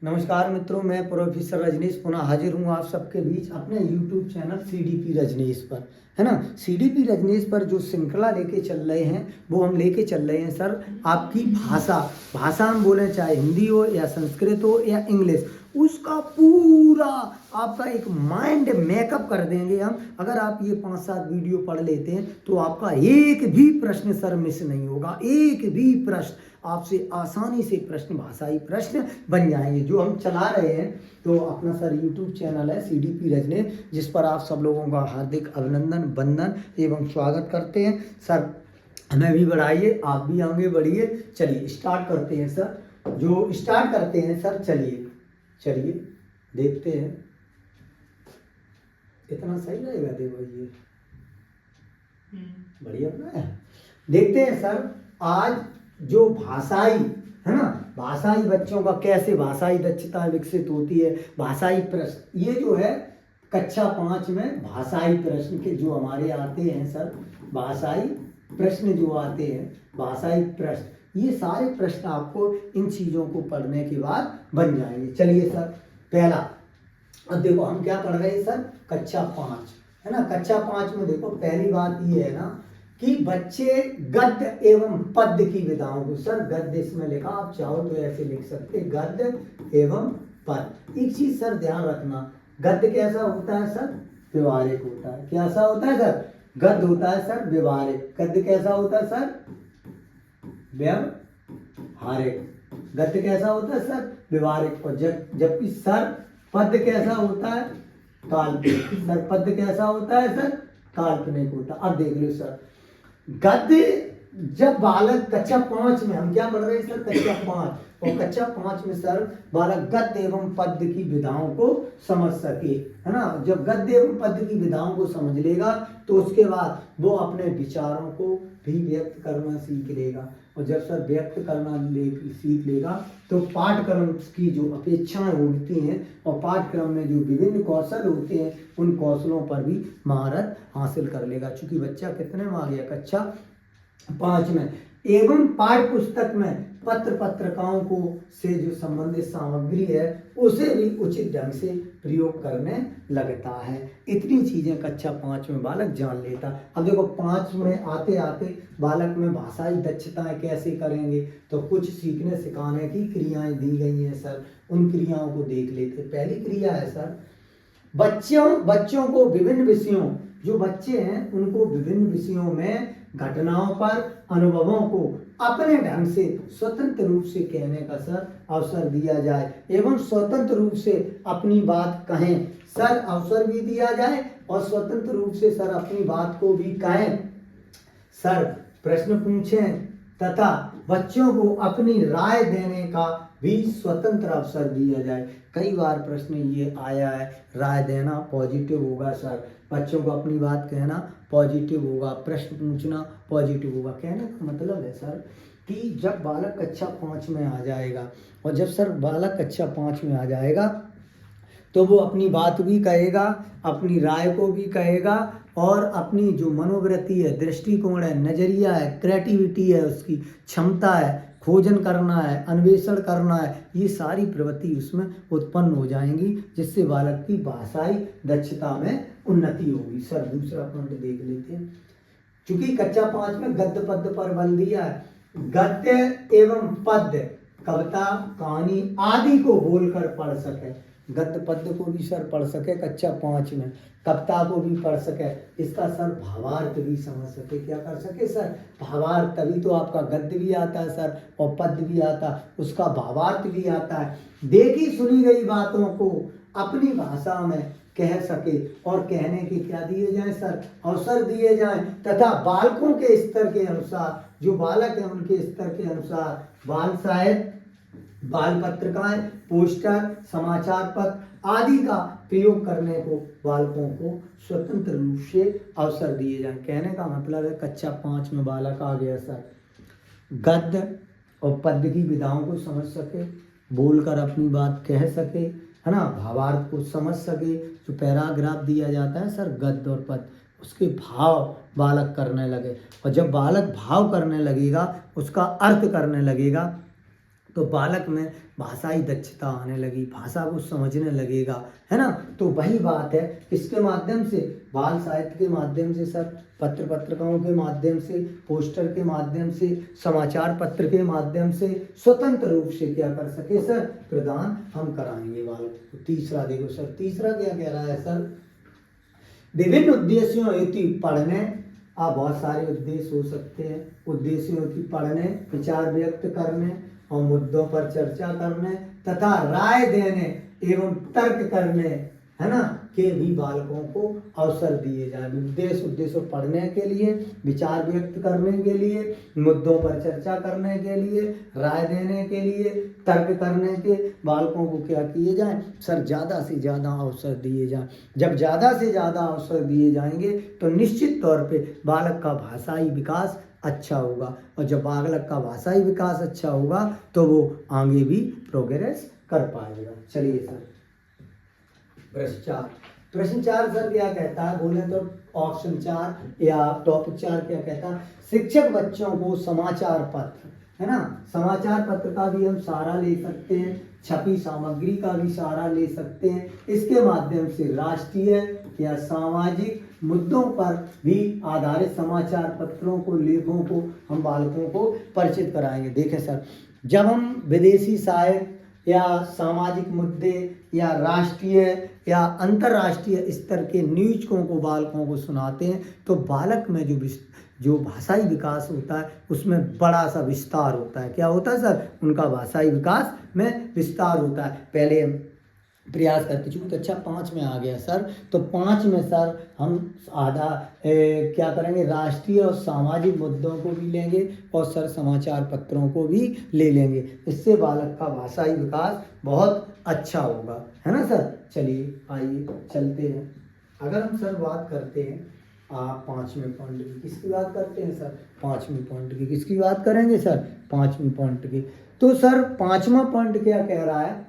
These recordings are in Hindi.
नमस्कार मित्रों, मैं प्रोफेसर रजनीश पुनः हाजिर हूँ आप सबके बीच अपने YouTube चैनल सीडीपी रजनीश पर, है ना। सीडीपी रजनीश पर जो श्रृंखला लेके चल रहे हैं वो हम लेके चल रहे हैं सर आपकी भाषा हम बोलें, चाहे हिंदी हो या संस्कृत हो या इंग्लिश, उसका पूरा आपका एक माइंड मेकअप कर देंगे हम। अगर आप ये 5-7 वीडियो पढ़ लेते हैं तो आपका एक भी प्रश्न सर मिस नहीं होगा, एक भी प्रश्न आपसे आसानी से प्रश्न भाषाई प्रश्न बन जाएंगे जो हम चला रहे हैं। तो अपना सर यूट्यूब चैनल है सीडीपी रजनीश, जिस पर आप सब लोगों का हार्दिक अभिनंदन वंदन एवं स्वागत करते हैं। सर हमें भी बढ़ाइए, आप भी आगे बढ़िए। चलिए स्टार्ट करते हैं सर, जो स्टार्ट करते हैं सर। चलिए देखते हैं, इतना सही रहेगा। देखो ये बढ़िया बना है। देखते हैं सर आज जो भाषाई है ना, भाषाई बच्चों का कैसे भाषाई दक्षता विकसित होती है। भाषाई प्रश्न ये जो है कक्षा 5 में भाषाई प्रश्न के जो हमारे आते हैं सर, भाषाई प्रश्न जो आते हैं, भाषाई प्रश्न, ये सारे प्रश्न आपको इन चीज़ों को पढ़ने के बाद बन जाएंगे। चलिए सर पहला, अब देखो हम क्या पढ़ रहे हैं सर, कक्षा 5 है ना। कक्षा 5 में देखो पहली बात ये है ना कि बच्चे गद्य एवं पद्य की विधाओं को, सर गद्य इसमें लिखा, आप चाहो तो ऐसे लिख सकते, गद्य एवं पद्य। एक चीज सर ध्यान रखना, गद्य कैसा होता है सर, व्यवहारिक होता है। कैसा होता है सर, गद्य होता है सर व्यवहारिक। गद्य कैसा होता है सर, व्यवहारिक। गद्य कैसा होता है सर, व्यवहारिक। और जबकि सर पद्य कैसा होता है, काल्पनिक। सर पद्य कैसा होता है सर, काल्पनिक होता है। अब देख लो सर, गद्य जब बालक कक्षा 5 में, हम क्या पढ़ रहे हैं सर, कक्षा 5, और कक्षा 5 में सर बालक गद्य एवं पद्य की विधाओं को समझ सके, है ना। जब गद्य एवं पद्य की विधाओं को समझ लेगा तो उसके बाद वो अपने विचारों को भी व्यक्त करना सीख लेगा। और जब सर व्यक्त करना सीख लेगा तो पाठ्यक्रम की जो अपेक्षाएं होती हैं और पाठ्यक्रम में जो विभिन्न कौशल होते हैं उन कौशलों पर भी महारत हासिल कर लेगा। चूंकि बच्चा कितने में आ गया, कक्षा 5 में। एवं पाठ्य पुस्तक में पत्र पत्रिकाओं को से जो संबंधित सामग्री है उसे भी उचित ढंग से प्रयोग करने लगता है। इतनी चीजें कक्षा 5 में बालक जान लेता। अब देखो 5 में आते आते बालक में भाषाई दक्षताएं कैसे करेंगे, तो कुछ सीखने सिखाने की क्रियाएं दी गई हैं सर, उन क्रियाओं को देख लेते। पहली क्रिया है सर, बच्चों को विभिन्न विषयों, जो बच्चे हैं उनको विभिन्न विषयों में घटनाओं पर अनुभवों को अपने ढंग से स्वतंत्र रूप से कहने का सर अवसर दिया जाए एवं स्वतंत्र रूप से अपनी बात कहें। सर अवसर भी दिया जाए और स्वतंत्र रूप से सर अपनी बात को भी कहें। सर प्रश्न पूछें तथा बच्चों को अपनी राय देने का भी स्वतंत्र अवसर दिया जाए। कई बार प्रश्न ये आया है, राय देना पॉजिटिव होगा सर, बच्चों को अपनी बात कहना पॉजिटिव होगा, प्रश्न पूछना पॉजिटिव होगा। कहने का मतलब है सर कि जब बालक कक्षा 5 में आ जाएगा, और जब सर बालक कक्षा 5 में आ जाएगा तो वो अपनी बात भी कहेगा, अपनी राय को भी कहेगा, और अपनी जो मनोवृत्ति है, दृष्टिकोण है, नजरिया है, क्रिएटिविटी है, उसकी क्षमता है, खोजन करना है, अन्वेषण करना है, ये सारी प्रवृत्ति उसमें उत्पन्न हो जाएंगी, जिससे बालक की भाषाई दक्षता में उन्नति होगी। सर दूसरा पॉइंट देख लेते हैं। चूंकि कक्षा 5 में गद्य पद्य पर बल दिया है, गद्य एवं पद्य कविता कहानी आदि को बोलकर पढ़ सके। गद्य पद्य को भी सर पढ़ सके कक्षा 5 में, कविता को भी पढ़ सके, इसका सर भावार्थ भी समझ सके। क्या कर सके सर, भावार्थ। तभी तो आपका गद्य भी आता है सर और पद्य भी आता है, उसका भावार्थ भी आता है। देखी सुनी गई बातों को अपनी भाषा में कह सके, और कहने के क्या दिए जाएं सर, अवसर दिए जाएं, तथा बालकों के स्तर के अनुसार, जो बालक है उनके स्तर के अनुसार बाल साहित्य, बाल पत्रिकाएं, पोस्टर, समाचार पत्र आदि का प्रयोग करने को बालकों को स्वतंत्र रूप से अवसर दिए जाएं। कहने का मतलब है कक्षा 5 में बालक आ गया सर, गद्य और पद्य की विधाओं को समझ सके, बोलकर अपनी बात कह सके, है ना, भावार्थ को समझ सके। जो पैराग्राफ दिया जाता है सर गद्य और पद्य, उसके भाव बालक करने लगे, और जब बालक भाव करने लगेगा, उसका अर्थ करने लगेगा, तो बालक में भाषाई दक्षता आने लगी, भाषा को समझने लगेगा, है ना। तो वही बात है, किसके माध्यम से, बाल साहित्य के माध्यम से सर, पत्र पत्रिकाओं के माध्यम से, पोस्टर के माध्यम से, समाचार पत्र के माध्यम से स्वतंत्र रूप से क्या कर सके सर, प्रदान हम कराएंगे बालक को। तीसरा देखो सर, तीसरा क्या कह रहा है सर, विभिन्न उद्देश्यों हेतु पढ़ने, आप बहुत सारे उद्देश्य हो सकते हैं, उद्देश्यों की पढ़ने, विचार व्यक्त करने और मुद्दों पर चर्चा करने तथा राय देने एवं तर्क करने, है ना, के भी बालकों को अवसर दिए जाए। उद्देश्य पढ़ने के लिए, विचार व्यक्त करने के लिए, मुद्दों पर चर्चा करने के लिए, राय देने के लिए, तर्क करने के बालकों को क्या किए जाए सर, ज़्यादा से ज़्यादा अवसर दिए जाए। जब ज़्यादा से ज़्यादा अवसर दिए जाएंगे तो निश्चित तौर पे बालक का भाषाई विकास अच्छा होगा, और जब बालक का भाषाई विकास अच्छा होगा तो वो आगे भी प्रोग्रेस कर पाएगा। चलिए सर, प्रश्न 4 सर क्या कहता है, बोले तो ऑप्शन 4 या टॉपिक 4 क्या कहता है, शिक्षक बच्चों को समाचार पत्र, है ना, समाचार पत्र का भी हम सहारा ले सकते हैं, छपी सामग्री का भी सहारा ले सकते हैं। इसके माध्यम से राष्ट्रीय या सामाजिक मुद्दों पर भी आधारित समाचार पत्रों को, लेखों को हम बालकों को परिचित कराएंगे। देखें सर, जब हम विदेशी साहित्य या सामाजिक मुद्दे या राष्ट्रीय या अंतर्राष्ट्रीय स्तर के न्यूज़ों को बालकों को सुनाते हैं तो बालक में जो भाषाई विकास होता है उसमें बड़ा सा विस्तार होता है। क्या होता है सर, उनका भाषाई विकास में विस्तार होता है। पहले प्रयास करते, चूँकि कक्षा 5 में आ गया सर, तो 5 में सर हम क्या करेंगे, राष्ट्रीय और सामाजिक मुद्दों को भी लेंगे और सर समाचार पत्रों को भी ले लेंगे। इससे बालक का भाषाई विकास बहुत अच्छा होगा, है ना सर। चलिए आइए चलते हैं। अगर हम सर बात करते हैं 5वें पॉइंट की, किसकी बात करते हैं सर, 5वें पॉइंट की, किसकी बात करेंगे सर, 5वें पॉइंट की। तो सर 5वां पॉइंट क्या कह रहा है,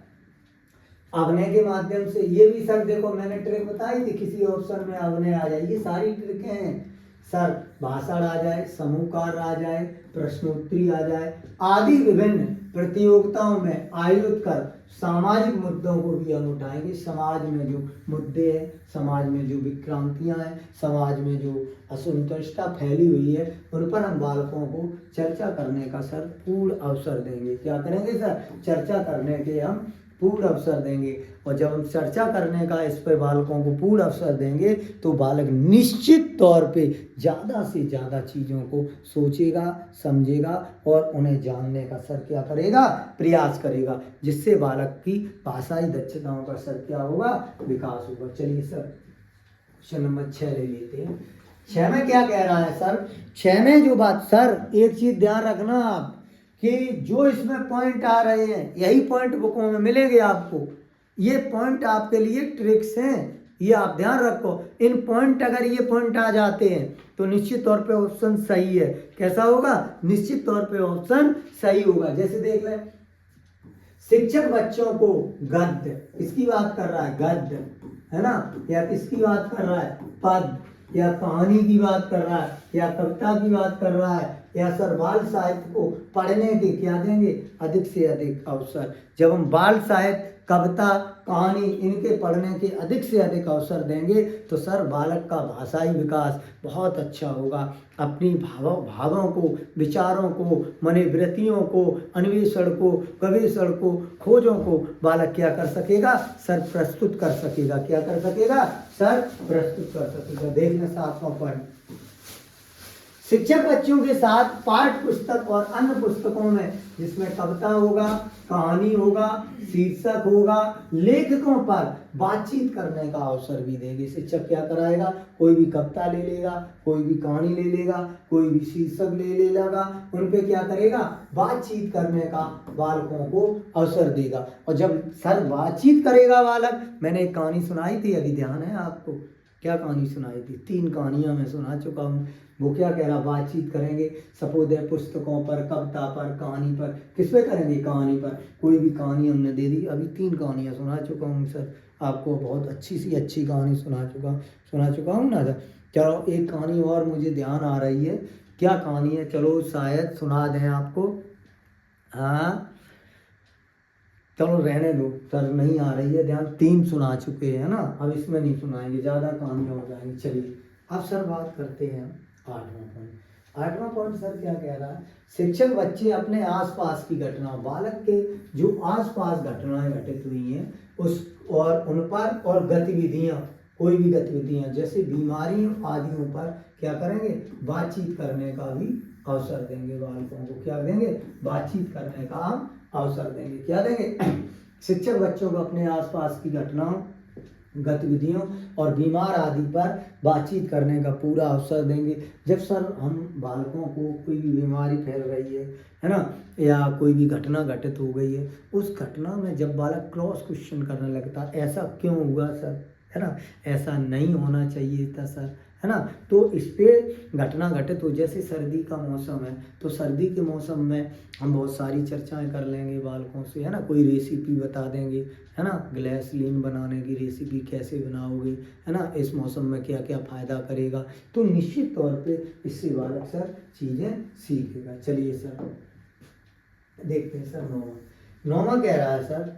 अभिनय के माध्यम से। ये भी सर देखो मैंने ट्रिक बताई थी, किसी ऑप्शन में अभिनय आ जाए, ये सारी ट्रिक हैं सर, भाषण आ जाए, समूहकार आ जाए, प्रश्नोत्तरी आ जाए आदि विभिन्न प्रतियोगिताओं में आयोजित कर सामाजिक मुद्दों को भी हम उठाएंगे। समाज में जो मुद्दे हैं, समाज में जो विक्रांतियां हैं, समाज में जो असंतुष्टता फैली हुई है, उन पर हम बालकों को चर्चा करने का सर पूर्ण अवसर देंगे। क्या करेंगे सर, चर्चा करने के हम पूर्ण अवसर देंगे। और जब हम चर्चा करने का इस पर बालकों को पूर्ण अवसर देंगे तो बालक निश्चित तौर पे ज़्यादा से ज़्यादा चीज़ों को सोचेगा, समझेगा और उन्हें जानने का सर क्या करेगा, प्रयास करेगा, जिससे बालक की भाषाई दक्षताओं का सर क्या होगा, विकास होगा। चलिए सर क्वेश्चन नंबर 6 ले लेते हैं। 6 में क्या कह रहा है सर, 6 में जो बात सर, एक चीज़ ध्यान रखना आप कि जो इसमें पॉइंट आ रहे हैं यही पॉइंट बुकों में मिलेंगे आपको। ये पॉइंट आपके लिए ट्रिक्स हैं, ये आप ध्यान रखो। इन पॉइंट, अगर ये पॉइंट आ जाते हैं तो निश्चित तौर पे ऑप्शन सही है। कैसा होगा, निश्चित तौर पे ऑप्शन सही होगा। जैसे देख लें, शिक्षक बच्चों को गद्य, इसकी बात कर रहा है, गद्य, है ना, या किसकी बात कर रहा है, पद, या कहानी की बात कर रहा है, या कविता की बात कर रहा है, या सर बाल साहित्य को पढ़ने के क्या देंगे, अधिक से अधिक अवसर। जब हम बाल साहित्य, कविता, कहानी इनके पढ़ने के अधिक से अधिक अवसर देंगे तो सर बालक का भाषाई विकास बहुत अच्छा होगा। अपनी भावों को, विचारों को, मनोवृत्तियों को, अन्वेषण को, गवेषण को, खोजों को बालक क्या कर सकेगा सर, प्रस्तुत कर सकेगा। क्या कर सकेगा सर, प्रस्तुत कर सकेगा। देखना 7वां पॉइंट, शिक्षक बच्चों के साथ पाठ्य पुस्तक और अन्य पुस्तकों में, जिसमें कविता होगा, कहानी होगा, शीर्षक होगा, लेखकों पर बातचीत करने का अवसर भी देंगे। शिक्षक क्या कराएगा, कोई भी कविता ले लेगा, कोई भी कहानी ले लेगा, कोई भी शीर्षक ले लेगा, उन पे क्या करेगा, बातचीत करने का बालकों को अवसर देगा। और जब सर बातचीत करेगा बालक, मैंने एक कहानी सुनाई थी, अभी ध्यान है आपको, क्या कहानी सुनाई थी, 3 कहानियां मैं सुना चुका हूँ। वो क्या कह रहा, बातचीत करेंगे सपोज है पुस्तकों पर, कविता पर, कहानी पर। किस पे करेंगे, कहानी पर। कोई भी कहानी हमने दे दी, अभी 3 कहानियां सुना चुका हूँ सर आपको, बहुत अच्छी कहानी सुना चुका हूँ ना सर। चलो एक कहानी और मुझे ध्यान आ रही है, क्या कहानी है, चलो शायद सुना दें आपको। हाँ चलो रहने दो सर, नहीं आ रही है ध्यान, 3 सुना चुके हैं ना, अब इसमें नहीं सुनाएंगे, ज़्यादा काम में हो जाएंगे। चलिए अब सर बात करते हैं 8वां पॉइंट। 8वां पॉइंट सर क्या कह रहा है, शिक्षक बच्चे अपने आसपास की घटना, बालक के जो आसपास घटनाएं घटित हुई हैं उस और उन पर और गतिविधियां, कोई भी गतिविधियां जैसे बीमारी आदियों पर क्या करेंगे, बातचीत करने का भी अवसर देंगे। बालकों को क्या देंगे, बातचीत करने का हम अवसर देंगे। क्या देंगे, शिक्षक बच्चों को अपने आसपास की घटनाओं, गतिविधियों और बीमार आदि पर बातचीत करने का पूरा अवसर देंगे। जब सर हम बालकों को कोई भी बीमारी फैल रही है ना, या कोई भी घटना घटित हो गई है, उस घटना में जब बालक क्रॉस क्वेश्चन करने लगता है, ऐसा क्यों हुआ सर, है ना, ऐसा नहीं होना चाहिए था सर, है ना, तो इस पे घटना घटित हो, जैसे सर्दी का मौसम है तो सर्दी के मौसम में हम बहुत सारी चर्चाएं कर लेंगे बालकों से, है ना, कोई रेसिपी बता देंगे, है ना, ग्लिसरीन बनाने की रेसिपी कैसे बनाओगे, है ना, इस मौसम में क्या क्या फ़ायदा करेगा, तो निश्चित तौर पे इससे बालक सर चीज़ें सीखेगा। चलिए सर देखते हैं सर 9वां कह रहा है सर,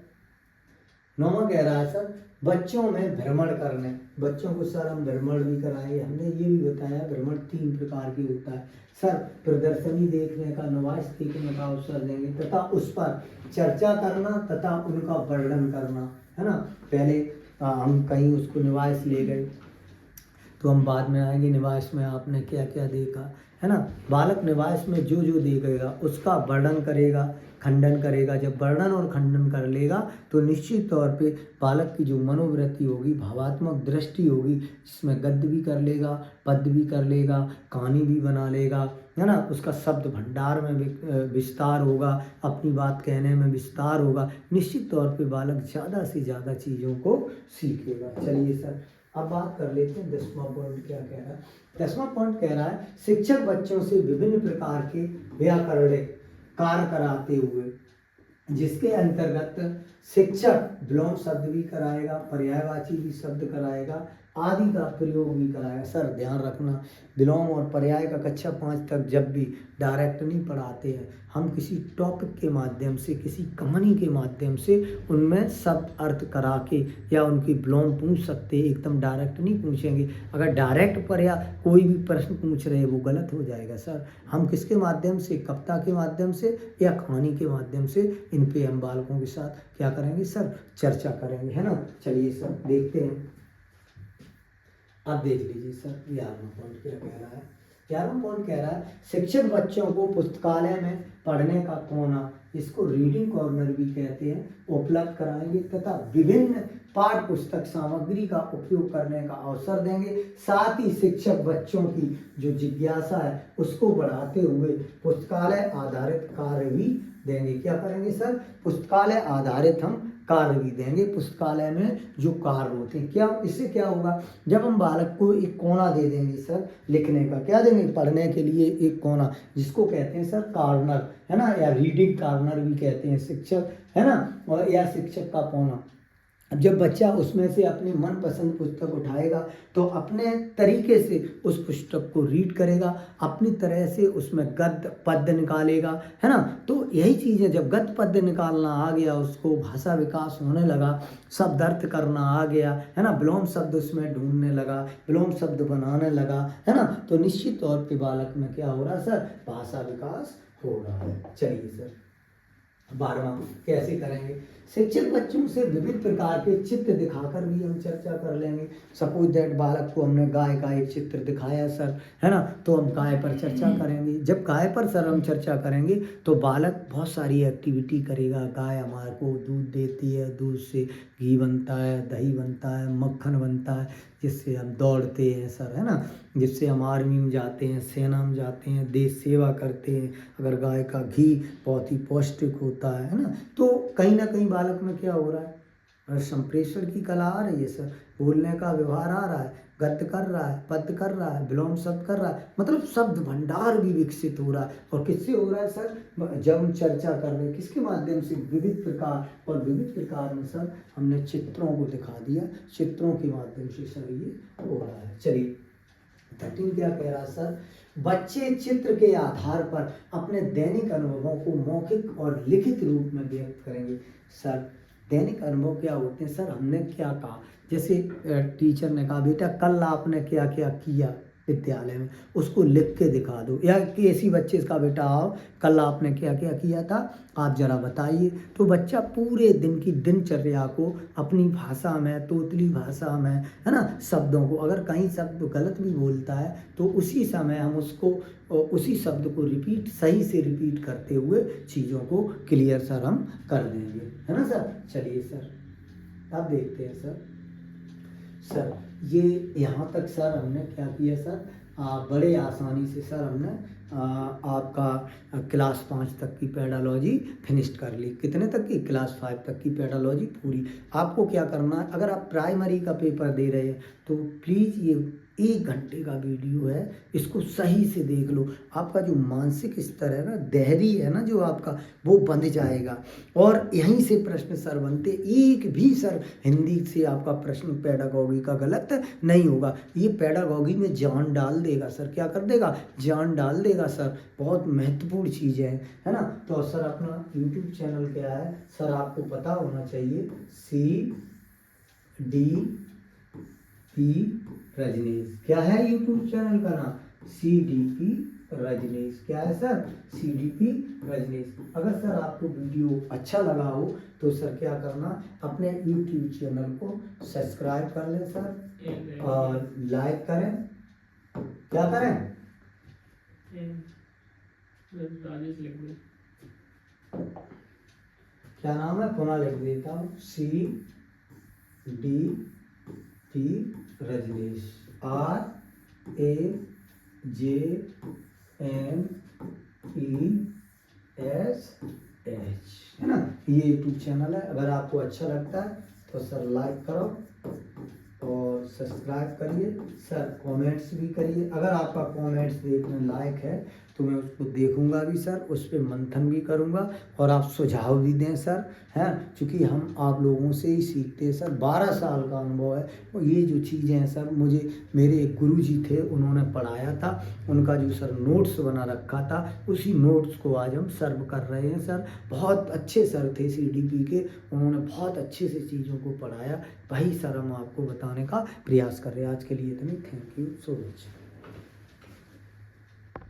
9वां कह रहा है सर बच्चों में भ्रमण करने, बच्चों को सर हम भ्रमण भी कराएंगे। हमने ये भी बताया भ्रमण 3 प्रकार की होता है सर, प्रदर्शनी देखने का, नवाइश देखने का अवसर देंगे तथा उस पर चर्चा करना तथा उनका वर्णन करना, है ना। पहले हम कहीं उसको निवाइश ले गए तो हम बाद में आएंगे निवाइश में आपने क्या क्या देखा, है ना। बालक निवाइश में जो जो देखेगा उसका वर्णन करेगा, खंडन करेगा। जब वर्णन और खंडन कर लेगा तो निश्चित तौर पे बालक की जो मनोवृत्ति होगी, भावात्मक दृष्टि होगी, जिसमें गद्य भी कर लेगा, पद्य भी कर लेगा, कहानी भी बना लेगा, है ना, उसका शब्द भंडार में विस्तार होगा, अपनी बात कहने में विस्तार होगा। निश्चित तौर पे बालक ज़्यादा से ज़्यादा चीज़ों को सीखेगा। चलिए सर अब बात कर लेते हैं 10वां पॉइंट क्या कह रहा है। 10वां पॉइंट कह रहा है शिक्षक बच्चों से विभिन्न प्रकार के व्याकरणिक कार्य कराते हुए, जिसके अंतर्गत शिक्षक विलोम शब्द भी कराएगा, पर्यायवाची भी शब्द कराएगा, आदि का प्रयोग भी कराएगा। सर ध्यान रखना, विलोम और पर्याय का कक्षा 5 तक जब भी डायरेक्ट नहीं पढ़ाते हैं, हम किसी टॉपिक के माध्यम से, किसी कहानी के माध्यम से उनमें शब्द अर्थ करा के या उनकी विलोम पूछ सकते हैं, एकदम डायरेक्ट नहीं पूछेंगे। अगर डायरेक्ट पर्याय कोई भी प्रश्न पूछ रहे हैं वो गलत हो जाएगा सर। हम किसके माध्यम से, कविता के माध्यम से या कहानी के माध्यम से, इन पे हम बालकों के साथ क्या करेंगे सर, चर्चा करेंगे, है ना। चलिए सर देखते हैं, अब देख लीजिए सर 11वां पॉइंट क्या कह रहा है। 11वां पॉइंट कह रहा है शिक्षक बच्चों को पुस्तकालय में पढ़ने का कोना, इसको रीडिंग कॉर्नर भी कहते हैं, उपलब्ध कराएंगे तथा विभिन्न पाठ्य पुस्तक सामग्री का उपयोग करने का अवसर देंगे। साथ ही शिक्षक बच्चों की जो जिज्ञासा है उसको बढ़ाते हुए पुस्तकालय आधारित कार्य भी देंगे। क्या करेंगे सर, पुस्तकालय आधारित हम कार्य भी देंगे। पुस्तकालय में जो कार्य होते हैं, क्या इससे क्या होगा, जब हम बालक को एक कोना दे देंगे सर लिखने का, क्या देंगे, पढ़ने के लिए एक कोना, जिसको कहते हैं सर कॉर्नर, है ना, या रीडिंग कॉर्नर भी कहते हैं शिक्षक, है ना, और या शिक्षक का कोना। अब जब बच्चा उसमें से अपनी मनपसंद पुस्तक उठाएगा तो अपने तरीके से उस पुस्तक को रीड करेगा, अपनी तरह से उसमें गद्य पद्य निकालेगा, है ना। तो यही चीज़ है, जब गद्य पद्य निकालना आ गया, उसको भाषा विकास होने लगा, शब्द अर्थ करना आ गया, है ना, विलोम शब्द उसमें ढूंढने लगा, विलोम शब्द बनाने लगा, है ना, तो निश्चित तौर पे बालक में क्या हो रहा है सर, भाषा विकास हो रहा है। चलिए सर 12वां कैसे करेंगे, शिक्षक बच्चों से विविध प्रकार के चित्र दिखाकर भी हम चर्चा कर लेंगे। सपोज दैट बालक को हमने गाय का एक चित्र दिखाया सर, है ना, तो हम गाय पर चर्चा करेंगे। जब गाय पर सर हम चर्चा करेंगे तो बालक बहुत सारी एक्टिविटी करेगा। गाय हमारे को दूध देती है, दूध से घी बनता है, दही बनता है, मक्खन बनता है, जिससे हम दौड़ते हैं सर, है ना, जिससे हम आर्मी में जाते हैं, सेना में जाते हैं, देश सेवा करते हैं। अगर गाय का घी बहुत ही पौष्टिक होता है ना, तो कहीं ना कहीं बालक में क्या हो रहा है, संप्रेषण की कला आ रही है सर, बोलने का व्यवहार आ रहा है, गद्य कर रहा है, पद्य कर रहा है, विलोम शब्द कर रहा है, मतलब शब्द भंडार भी विकसित हो रहा है। और किससे हो रहा है सर, जब हम चर्चा कर रहे हैं किसके माध्यम से, विविध प्रकार, और विविध प्रकार में सर हमने चित्रों को दिखा दिया, चित्रों के माध्यम से सर ये हो रहा है। चलिए 13 क्या कह रहा है सर? बच्चे चित्र के आधार पर अपने दैनिक अनुभवों को मौखिक और लिखित रूप में व्यक्त करेंगे। सर दैनिक अनुभव क्या होते हैं सर? हमने क्या कहा, जैसे टीचर ने कहा बेटा कल आपने क्या क्या किया विद्यालय में, उसको लिख के दिखा दो। या किसी बच्चे का बेटा आओ कल आपने क्या क्या किया था आप जरा बताइए, तो बच्चा पूरे दिन की दिनचर्या को अपनी भाषा में, तोतली भाषा में, है ना, शब्दों को, अगर कहीं शब्द गलत भी बोलता है तो उसी समय हम उसको उसी शब्द को रिपीट, सही से रिपीट करते हुए चीज़ों को क्लियर सर हम कर देंगे, है ना सर। चलिए सर अब देखते हैं सर। सर ये यहाँ तक सर हमने क्या किया सर, बड़े आसानी से सर हमने आपका क्लास 5 तक की पेडालॉजी फिनिश्ड कर ली। कितने तक की? क्लास 5 तक की पेडालॉजी पूरी। आपको क्या करना है, अगर आप प्राइमरी का पेपर दे रहे हैं तो प्लीज़ ये 1 घंटे का वीडियो है, इसको सही से देख लो। आपका जो मानसिक स्तर है ना, धैर्य है ना जो आपका, वो बंध जाएगा। और यहीं से प्रश्न सर बनते, एक भी सर हिंदी से आपका प्रश्न पेडागॉजी का गलत नहीं होगा। ये पेडागॉजी में जान डाल देगा सर, क्या कर देगा? जान डाल देगा सर। बहुत महत्वपूर्ण चीज़ है ना। तो सर अपना यूट्यूब चैनल क्या है सर, आपको पता होना चाहिए, CDP रजनीश। क्या है यूट्यूब चैनल का नाम? CDP रजनीश। क्या है सर? CDP रजनीश। अगर सर आपको वीडियो अच्छा लगा हो तो सर क्या करना, अपने यूट्यूब चैनल को सब्सक्राइब कर लें सर, और लाइक करें। क्या करें? क्या नाम है? पुनः लिख देता हूँ, CDP रजनीश, RAJNESH, है ना। ये यूट्यूब चैनल है। अगर आपको अच्छा लगता है तो सर लाइक करो और सब्सक्राइब करिए सर, कमेंट्स भी करिए। अगर आपका कमेंट्स देखने लायक है तो मैं उसको देखूंगा भी सर, उस पर मंथन भी करूंगा, और आप सुझाव भी दें सर, हैं, क्योंकि हम आप लोगों से ही सीखते हैं सर। 12 साल का अनुभव है, और ये जो चीज़ें हैं सर, मुझे मेरे एक गुरुजी थे, उन्होंने पढ़ाया था, उनका जो सर नोट्स बना रखा था, उसी नोट्स को आज हम सर्व कर रहे हैं सर। बहुत अच्छे सर थे CDP के, उन्होंने बहुत अच्छे से चीज़ों को पढ़ाया, वही सर हम आपको बताने का प्रयास कर रहे हैं। आज के लिए इतनी, थैंक यू सो मच।